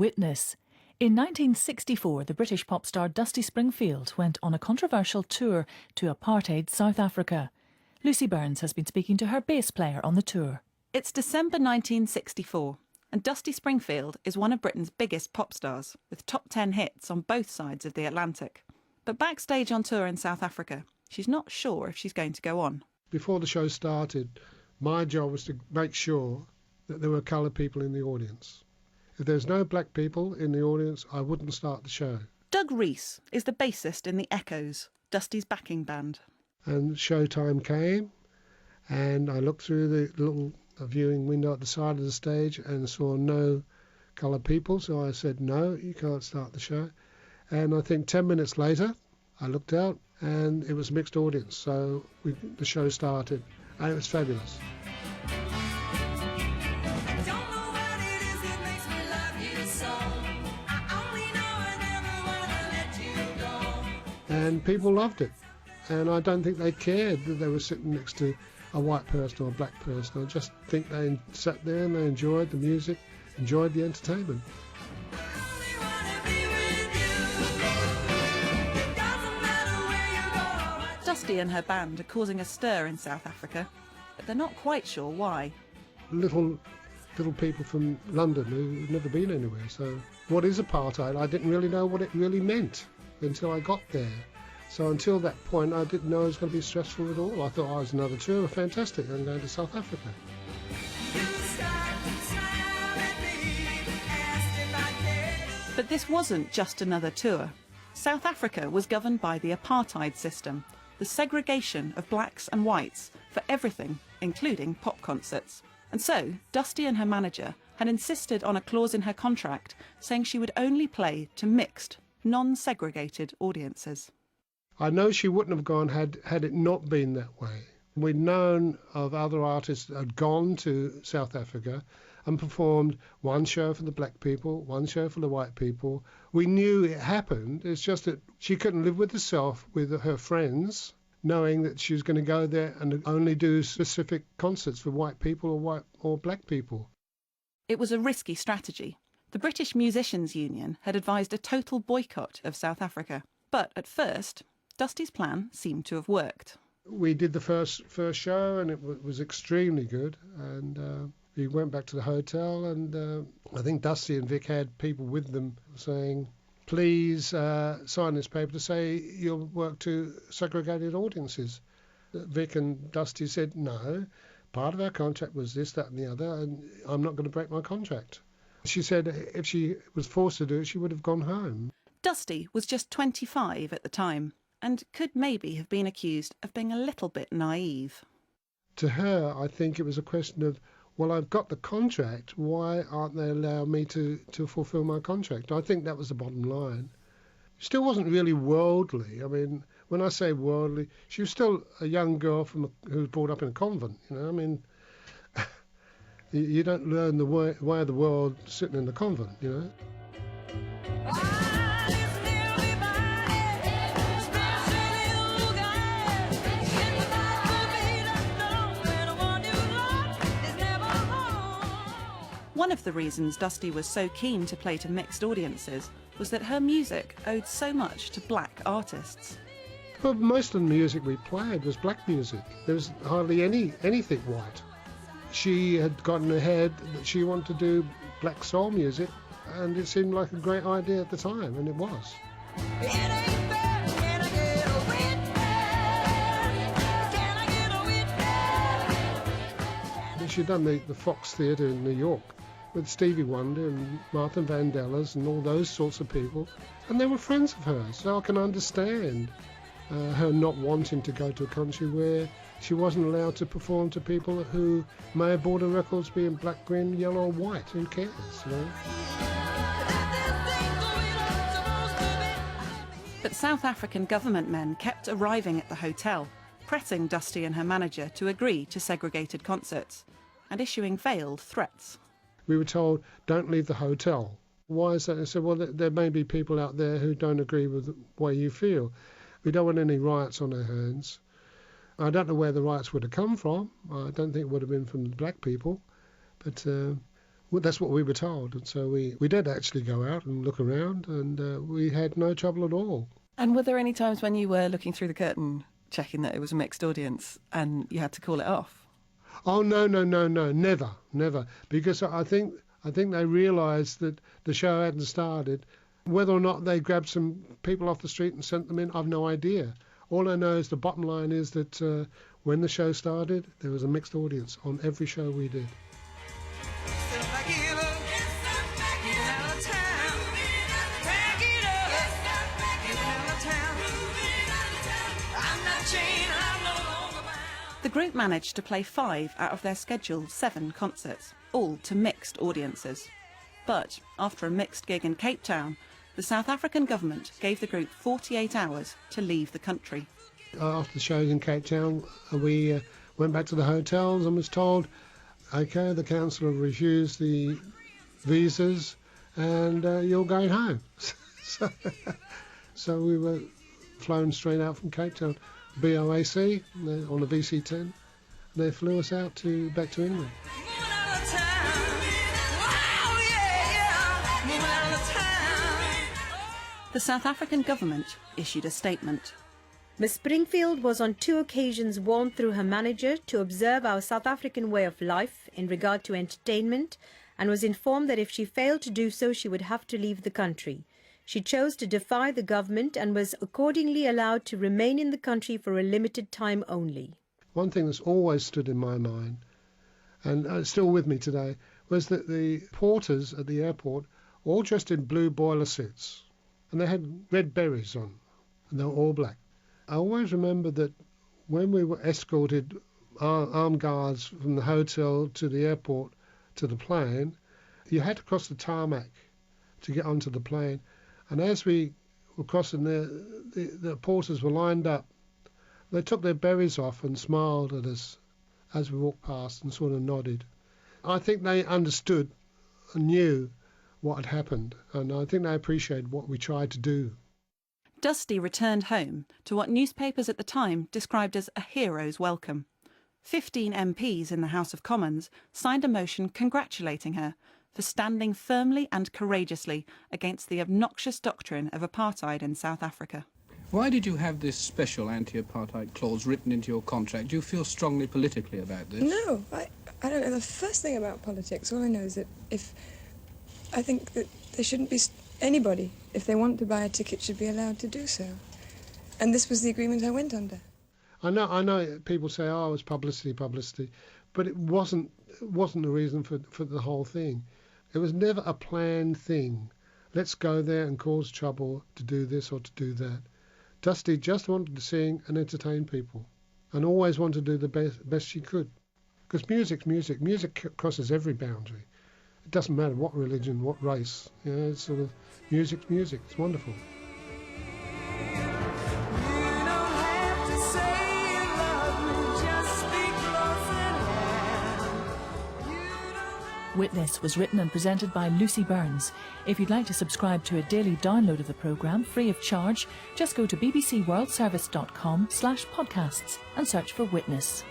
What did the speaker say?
Witness. In 1964, the British pop star Dusty Springfield went on a controversial tour to apartheid South Africa. Lucy Burns has been speaking to her bass player on the tour. It's December 1964, and Dusty Springfield is one of Britain's biggest pop stars, with top 10 hits on both sides of the Atlantic. But backstage on tour in South Africa, she's not sure if she's going to go on. Before the show started, my job was to make sure that there were coloured people in the audience. If there's no black people in the audience, I wouldn't start the show. Doug Rees is the bassist in the Echoes, Dusty's backing band. And showtime came, and I looked through the little viewing window at the side of the stage and saw no coloured people, so I said, no, you can't start the show. And I think 10 minutes later, I looked out and it was a mixed audience, so the show started, and it was fabulous. And people loved it, and I don't think they cared that they were sitting next to a white person or a black person. I just think they sat there and they enjoyed the music, enjoyed the entertainment. Dusty and her band are causing a stir in South Africa, but they're not quite sure why. Little people from London who've never been anywhere, so what is apartheid? I didn't really know what it really meant until I got there. So until that point, I didn't know it was going to be stressful at all. I thought, oh, it's another tour, fantastic, I'm going to South Africa. But this wasn't just another tour. South Africa was governed by the apartheid system, the segregation of blacks and whites for everything, including pop concerts. And so, Dusty and her manager had insisted on a clause in her contract saying she would only play to mixed, non-segregated audiences. I know she wouldn't have gone had it not been that way. We'd known of other artists that had gone to South Africa and performed one show for the black people, one show for the white people. We knew it happened. It's just that she couldn't live with herself, with her friends, knowing that she was going to go there and only do specific concerts for white people or black people. It was a risky strategy. The British Musicians Union had advised a total boycott of South Africa. But at first, Dusty's plan seemed to have worked. We did the first show, and it was extremely good. And we went back to the hotel, and I think Dusty and Vic had people with them saying, please sign this paper to say you'll work to segregated audiences. Vic and Dusty said, no, part of our contract was this, that and the other, and I'm not going to break my contract. She said if she was forced to do it, she would have gone home. Dusty was just 25 at the time and could maybe have been accused of being a little bit naive. To her, I think it was a question of, well, I've got the contract, why aren't they allowing me to fulfil my contract? I think that was the bottom line. She still wasn't really worldly. I mean, when I say worldly, she was still a young girl who was brought up in a convent, you know. I mean, you don't learn the way of the world sitting in the convent, you know. One of the reasons Dusty was so keen to play to mixed audiences was that her music owed so much to black artists. Well, most of the music we played was black music. There was hardly anything white. She had got in her head that she wanted to do black soul music, and it seemed like a great idea at the time, and it was. She'd done the Fox Theatre in New York with Stevie Wonder and Martha Vandellas and all those sorts of people, and they were friends of hers, so I can understand her not wanting to go to a country where she wasn't allowed to perform to people who may have bought her records being black, green, yellow or white. Who cares, you know? But South African government men kept arriving at the hotel, pressing Dusty and her manager to agree to segregated concerts and issuing veiled threats. We were told, don't leave the hotel. Why is that? I said, well, there may be people out there who don't agree with the way you feel. We don't want any riots on our hands. I don't know where the riots would have come from. I don't think it would have been from the black people. But Well, that's what we were told, and so we did actually go out and look around, and we had no trouble at all. And were there any times when you were looking through the curtain, checking that it was a mixed audience, and you had to call it off? Oh, no, never. Because I think they realised that the show hadn't started. Whether or not they grabbed some people off the street and sent them in, I've no idea. All I know is the bottom line is that when the show started, there was a mixed audience on every show we did. The group managed to play 5 out of their scheduled 7 concerts, all to mixed audiences. But after a mixed gig in Cape Town, the South African government gave the group 48 hours to leave the country. After the shows in Cape Town, we went back to the hotels and was told, OK, the council have refused the visas and you're going home. So we were flown straight out from Cape Town. BOAC on the VC-10. They flew us out back to England. The South African government issued a statement. Miss Springfield was on 2 occasions warned through her manager to observe our South African way of life in regard to entertainment, and was informed that if she failed to do so, she would have to leave the country. She chose to defy the government and was accordingly allowed to remain in the country for a limited time only. One thing that's always stood in my mind, and still with me today, was that the porters at the airport all dressed in blue boiler suits, and they had red berets on, and they were all black. I always remember that when we were escorted, armed guards from the hotel to the airport to the plane, you had to cross the tarmac to get onto the plane. And as we were crossing there, the porters were lined up. They took their berets off and smiled at us as we walked past and sort of nodded. I think they understood and knew what had happened, and I think they appreciated what we tried to do. Dusty returned home to what newspapers at the time described as a hero's welcome. 15 MPs in the House of Commons signed a motion congratulating her for standing firmly and courageously against the obnoxious doctrine of apartheid in South Africa. Why did you have this special anti-apartheid clause written into your contract? Do you feel strongly politically about this? No, I don't know the first thing about politics. All I know is that I think that there shouldn't be anybody, if they want to buy a ticket, should be allowed to do so. And this was the agreement I went under. I know people say, oh, it was publicity, but it wasn't the reason for the whole thing. It was never a planned thing. Let's go there and cause trouble to do this or to do that. Dusty just wanted to sing and entertain people, and always wanted to do the best she could. Because music's music. Music crosses every boundary. It doesn't matter what religion, what race. You know, it's sort of music's music. It's wonderful. Witness was written and presented by Lucy Burns. If you'd like to subscribe to a daily download of the programme free of charge, just go to bbcworldservice.com/podcasts and search for Witness.